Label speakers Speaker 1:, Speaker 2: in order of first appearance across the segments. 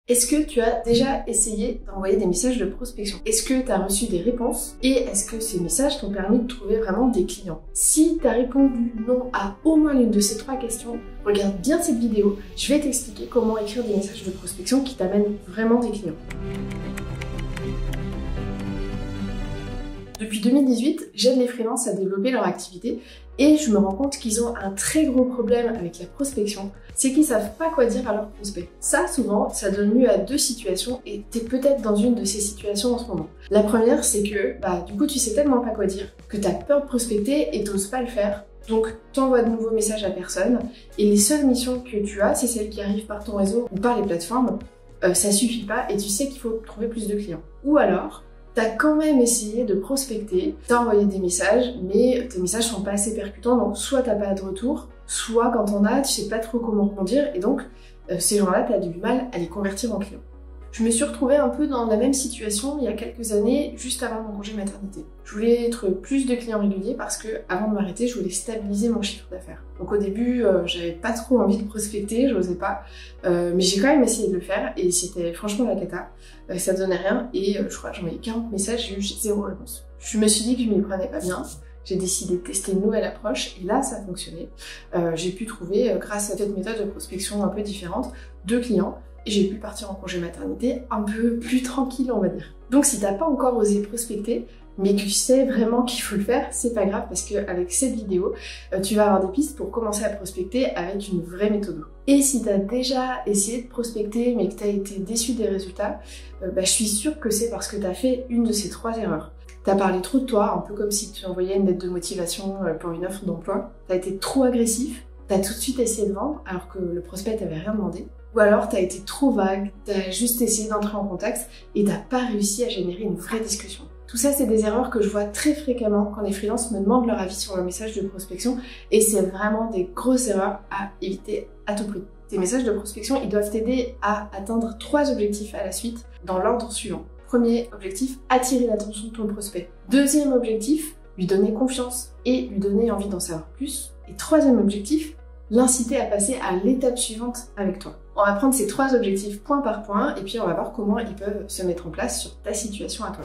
Speaker 1: Est-ce que tu as déjà essayé d'envoyer des messages de prospection? Est-ce que tu as reçu des réponses? Et est-ce que ces messages t'ont permis de trouver vraiment des clients? Si tu as répondu non à au moins l'une de ces 3 questions, regarde bien cette vidéo. Je vais t'expliquer comment écrire des messages de prospection qui t'amènent vraiment des clients. Depuis 2018, j'aide les freelances à développer leur activité et je me rends compte qu'ils ont un très gros problème avec la prospection, c'est qu'ils savent pas quoi dire à leurs prospects. Ça, souvent, ça donne lieu à 2 situations et t'es peut-être dans une de ces situations en ce moment. La première, c'est que, du coup, tu sais tellement pas quoi dire que t'as peur de prospecter et t'oses pas le faire. Donc, t'envoies de nouveaux messages à personne et les seules missions que tu as, c'est celles qui arrivent par ton réseau ou par les plateformes. Ça suffit pas et tu sais qu'il faut trouver plus de clients. Ou alors, t'as quand même essayé de prospecter, t'as envoyé des messages, mais tes messages sont pas assez percutants, donc soit t'as pas de retour, soit quand t'en as, tu sais pas trop comment rebondir, et donc ces gens-là, t'as du mal à les convertir en clients. Je me suis retrouvée un peu dans la même situation il y a quelques années, juste avant mon congé maternité. Je voulais être plus de clients réguliers parce que, avant de m'arrêter, je voulais stabiliser mon chiffre d'affaires. Donc au début, j'avais pas trop envie de prospecter, j'osais pas, mais j'ai quand même essayé de le faire et c'était franchement la cata. Ça donnait rien et je crois que j'ai envoyé 40 messages, j'ai eu 0 réponse. Je me suis dit que je m'y prenais pas bien. J'ai décidé de tester une nouvelle approche et là ça a fonctionné. J'ai pu trouver, grâce à cette méthode de prospection un peu différente, 2 clients. Et j'ai pu partir en congé maternité un peu plus tranquille, on va dire. Donc si t'as pas encore osé prospecter, mais que tu sais vraiment qu'il faut le faire, c'est pas grave parce qu'avec cette vidéo, tu vas avoir des pistes pour commencer à prospecter avec une vraie méthode. Et si t'as déjà essayé de prospecter mais que t'as été déçu des résultats, je suis sûre que c'est parce que t'as fait une de ces 3 erreurs. T'as parlé trop de toi, un peu comme si tu envoyais une lettre de motivation pour une offre d'emploi. T'as été trop agressif, t'as tout de suite essayé de vendre alors que le prospect t'avait rien demandé. Ou alors t'as été trop vague, t'as juste essayé d'entrer en contact et t'as pas réussi à générer une vraie discussion. Tout ça, c'est des erreurs que je vois très fréquemment quand les freelances me demandent leur avis sur leur message de prospection et c'est vraiment des grosses erreurs à éviter à tout prix. Tes messages de prospection, ils doivent t'aider à atteindre 3 objectifs à la suite dans l'ordre suivant. Premier objectif, attirer l'attention de ton prospect. Deuxième objectif, lui donner confiance et lui donner envie d'en savoir plus. Et troisième objectif, l'inciter à passer à l'étape suivante avec toi. On va prendre ces 3 objectifs point par point et puis on va voir comment ils peuvent se mettre en place sur ta situation à toi.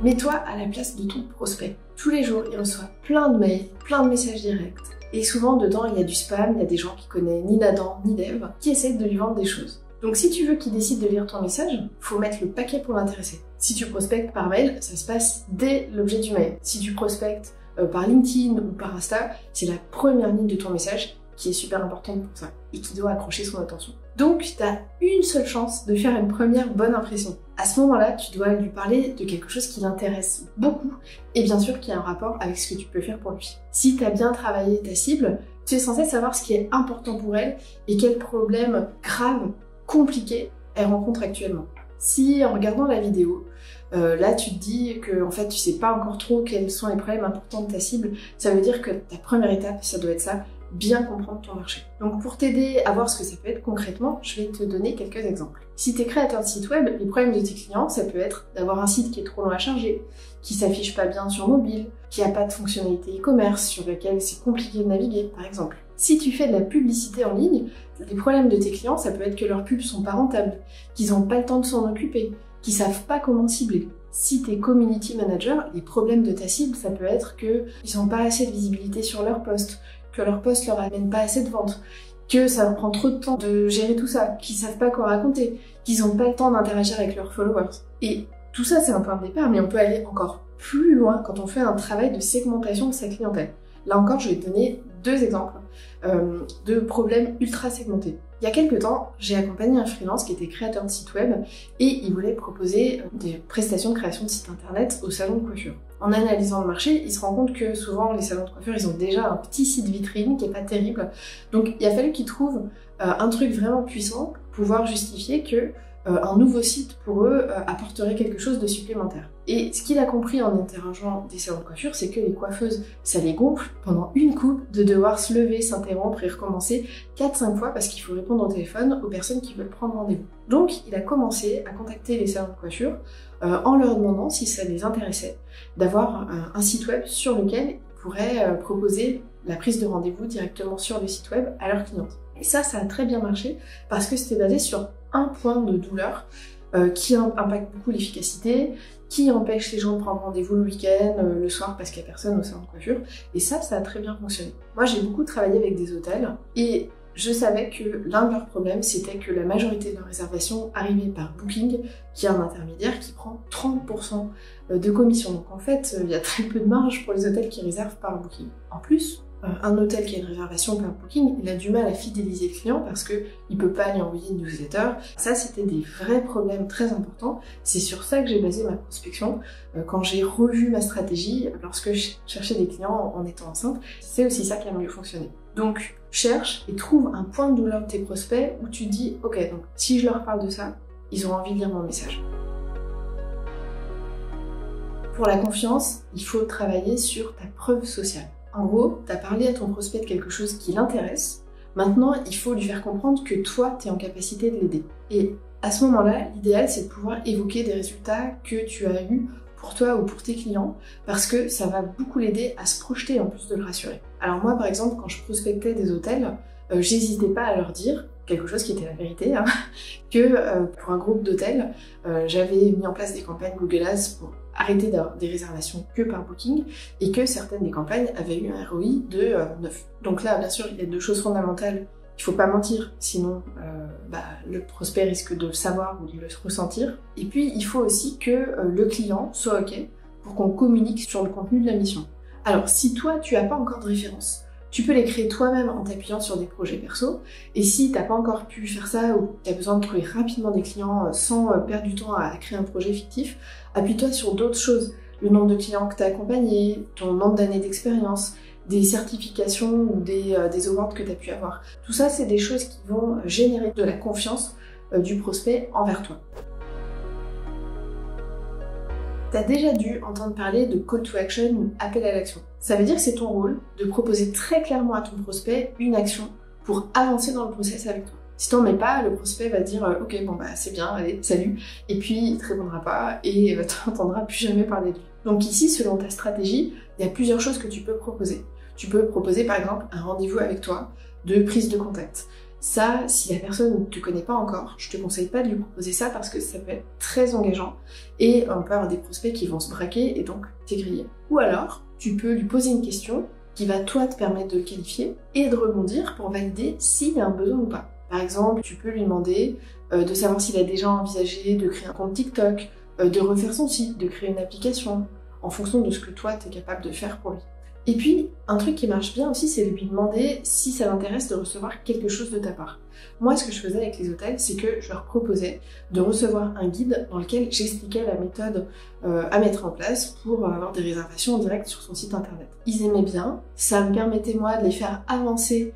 Speaker 1: Mets-toi à la place de ton prospect. Tous les jours, il reçoit plein de mails, plein de messages directs. Et souvent, dedans, il y a du spam, il y a des gens qui connaissent ni Adam ni Dev qui essaient de lui vendre des choses. Donc si tu veux qu'il décide de lire ton message, faut mettre le paquet pour l'intéresser. Si tu prospectes par mail, ça se passe dès l'objet du mail. Si tu prospectes par LinkedIn ou par Insta, c'est la première ligne de ton message qui est super importante pour ça et qui doit accrocher son attention. Donc, tu as une seule chance de faire une première bonne impression. À ce moment-là, tu dois lui parler de quelque chose qui l'intéresse beaucoup et bien sûr qui a un rapport avec ce que tu peux faire pour lui. Si tu as bien travaillé ta cible, tu es censé savoir ce qui est important pour elle et quels problèmes graves, compliqués elle rencontre actuellement. Si en regardant la vidéo, là tu te dis que en fait tu sais pas encore trop quels sont les problèmes importants de ta cible, ça veut dire que ta première étape, ça doit être ça, bien comprendre ton marché. Donc pour t'aider à voir ce que ça peut être concrètement, je vais te donner quelques exemples. Si tu es créateur de site web, les problèmes de tes clients, ça peut être d'avoir un site qui est trop long à charger, qui s'affiche pas bien sur mobile, qui a pas de fonctionnalité e-commerce, sur lequel c'est compliqué de naviguer par exemple. Si tu fais de la publicité en ligne, les problèmes de tes clients, ça peut être que leurs pubs sont pas rentables, qu'ils n'ont pas le temps de s'en occuper, qu'ils savent pas comment cibler. Si tu es community manager, les problèmes de ta cible, ça peut être qu'ils n'ont pas assez de visibilité sur leur post, que leur post leur amène pas assez de ventes, que ça leur prend trop de temps de gérer tout ça, qu'ils savent pas quoi raconter, qu'ils ont pas le temps d'interagir avec leurs followers. Et tout ça, c'est un point de départ, mais on peut aller encore plus loin quand on fait un travail de segmentation de sa clientèle. Là encore, je vais te donner 2 exemples de problèmes ultra segmentés. Il y a quelques temps, j'ai accompagné un freelance qui était créateur de site web et il voulait proposer des prestations de création de site internet au salon de coiffure. En analysant le marché, il se rend compte que souvent les salons de coiffure, ils ont déjà un petit site vitrine qui est pas terrible. Donc il a fallu qu'il trouve un truc vraiment puissant pour pouvoir justifier que un nouveau site pour eux apporterait quelque chose de supplémentaire. Et ce qu'il a compris en interrogeant des salons de coiffure, c'est que les coiffeuses, ça les gonfle pendant une coupe de devoir se lever, s'interrompre et recommencer 4-5 fois parce qu'il faut répondre au téléphone aux personnes qui veulent prendre rendez-vous. Donc il a commencé à contacter les salons de coiffure en leur demandant si ça les intéressait d'avoir un site web sur lequel ils pourraient proposer la prise de rendez-vous directement sur le site web à leurs clientes. Et ça a très bien marché parce que c'était basé sur un point de douleur qui impacte beaucoup l'efficacité, qui empêche les gens de prendre rendez-vous le week-end, le soir parce qu'il n'y a personne au salon de coiffure. Et ça a très bien fonctionné. Moi, j'ai beaucoup travaillé avec des hôtels et je savais que l'un de leurs problèmes, c'était que la majorité de leurs réservations arrivaient par Booking, qui est un intermédiaire qui prend 30% de commission. Donc en fait, il y a très peu de marge pour les hôtels qui réservent par Booking. En plus, un hôtel qui a une réservation par Booking, il a du mal à fidéliser le client parce qu'il ne peut pas lui envoyer une newsletter. Ça, c'était des vrais problèmes très importants. C'est sur ça que j'ai basé ma prospection. Quand j'ai revu ma stratégie, lorsque je cherchais des clients en étant enceinte, c'est aussi ça qui a mieux fonctionné. Donc, cherche et trouve un point de douleur de tes prospects où tu dis « Ok, donc si je leur parle de ça, ils ont envie de lire mon message. » Pour la confiance, il faut travailler sur ta preuve sociale. En gros, tu as parlé à ton prospect de quelque chose qui l'intéresse. Maintenant, il faut lui faire comprendre que toi, tu es en capacité de l'aider. Et à ce moment-là, l'idéal, c'est de pouvoir évoquer des résultats que tu as eus pour toi ou pour tes clients, parce que ça va beaucoup l'aider à se projeter en plus de le rassurer. Alors moi, par exemple, quand je prospectais des hôtels, j'hésitais pas à leur dire, quelque chose qui était la vérité, hein, que pour un groupe d'hôtels, j'avais mis en place des campagnes Google Ads pour arrêter d'avoir des réservations que par Booking, et que certaines des campagnes avaient eu un ROI de 9. Donc là, bien sûr, il y a deux choses fondamentales. Il faut pas mentir, sinon le prospect risque de le savoir ou de le ressentir. Et puis, il faut aussi que le client soit OK pour qu'on communique sur le contenu de la mission. Alors, si toi, tu n'as pas encore de références, tu peux les créer toi-même en t'appuyant sur des projets perso. Et si t'as pas encore pu faire ça ou tu as besoin de trouver rapidement des clients sans perdre du temps à créer un projet fictif, appuie-toi sur d'autres choses. Le nombre de clients que tu as accompagnés, ton nombre d'années d'expérience, des certifications ou des awards que tu as pu avoir. Tout ça, c'est des choses qui vont générer de la confiance du prospect envers toi. Tu as déjà dû entendre parler de call to action ou appel à l'action. Ça veut dire que c'est ton rôle de proposer très clairement à ton prospect une action pour avancer dans le process avec toi. Si t'en mets pas, le prospect va dire ok bon bah c'est bien, allez, salut, et puis il te répondra pas et t'entendras plus jamais parler de lui. Donc ici, selon ta stratégie, il y a plusieurs choses que tu peux proposer. Tu peux proposer par exemple un rendez-vous avec toi de prise de contact. Ça, si la personne ne te connaît pas encore, je te conseille pas de lui proposer ça parce que ça peut être très engageant et on peut avoir des prospects qui vont se braquer et donc t'es grillé. Ou alors, tu peux lui poser une question qui va toi te permettre de le qualifier et de rebondir pour valider s'il y a un besoin ou pas. Par exemple, tu peux lui demander de savoir s'il a déjà envisagé de créer un compte TikTok, de refaire son site, de créer une application, en fonction de ce que toi t'es capable de faire pour lui. Et puis, un truc qui marche bien aussi, c'est de lui demander si ça l'intéresse de recevoir quelque chose de ta part. Moi, ce que je faisais avec les hôtels, c'est que je leur proposais de recevoir un guide dans lequel j'expliquais la méthode à mettre en place pour avoir des réservations en direct sur son site internet. Ils aimaient bien, ça me permettait moi de les faire avancer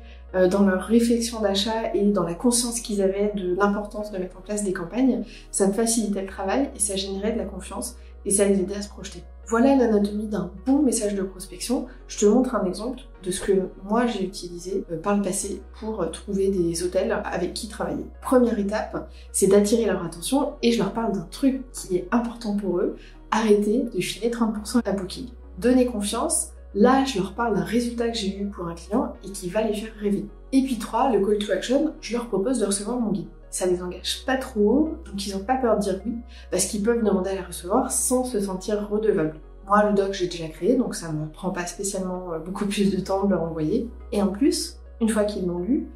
Speaker 1: dans leur réflexion d'achat et dans la conscience qu'ils avaient de l'importance de mettre en place des campagnes. Ça me facilitait le travail et ça générait de la confiance et ça les aidait à se projeter. Voilà l'anatomie d'un bon message de prospection. Je te montre un exemple de ce que moi j'ai utilisé par le passé pour trouver des hôtels avec qui travailler. Première étape, c'est d'attirer leur attention et je leur parle d'un truc qui est important pour eux. Arrêtez de filer 30% à Booking. Donnez confiance. Là, je leur parle d'un résultat que j'ai eu pour un client et qui va les faire rêver. Et puis 3, le call to action, je leur propose de recevoir mon guide. Ça les engage pas trop, donc ils n'ont pas peur de dire oui, parce qu'ils peuvent demander à la recevoir sans se sentir redevables. Moi, le doc, j'ai déjà créé, donc ça me prend pas spécialement beaucoup plus de temps de leur envoyer. Et en plus, une fois qu'ils l'ont lu,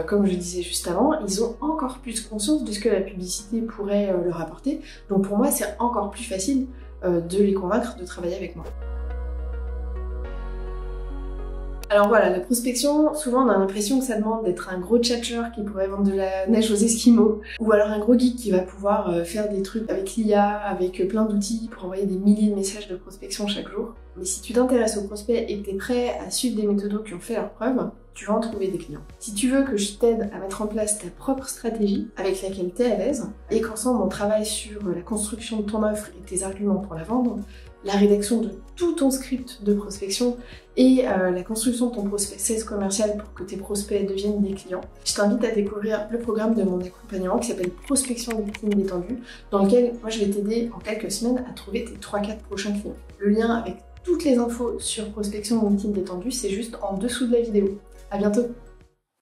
Speaker 1: comme je disais juste avant, ils ont encore plus conscience de ce que la publicité pourrait leur apporter. Donc pour moi, c'est encore plus facile de les convaincre de travailler avec moi. Alors voilà, la prospection, souvent on a l'impression que ça demande d'être un gros tchatcheur qui pourrait vendre de la neige aux Esquimaux, ou alors un gros geek qui va pouvoir faire des trucs avec l'IA, avec plein d'outils pour envoyer des milliers de messages de prospection chaque jour. Mais si tu t'intéresses aux prospects et que tu es prêt à suivre des méthodos qui ont fait leurs preuves, tu vas en trouver des clients. Si tu veux que je t'aide à mettre en place ta propre stratégie avec laquelle tu es à l'aise, et qu'ensemble on travaille sur la construction de ton offre et tes arguments pour la vendre, la rédaction de tout ton script de prospection et la construction de ton prospect sales commercial pour que tes prospects deviennent des clients, je t'invite à découvrir le programme de mon accompagnement qui s'appelle Prospection LinkedIn détendue, dans lequel moi je vais t'aider en quelques semaines à trouver tes 3-4 prochains clients. Le lien avec toutes les infos sur Prospection LinkedIn détendue, c'est juste en dessous de la vidéo. À bientôt!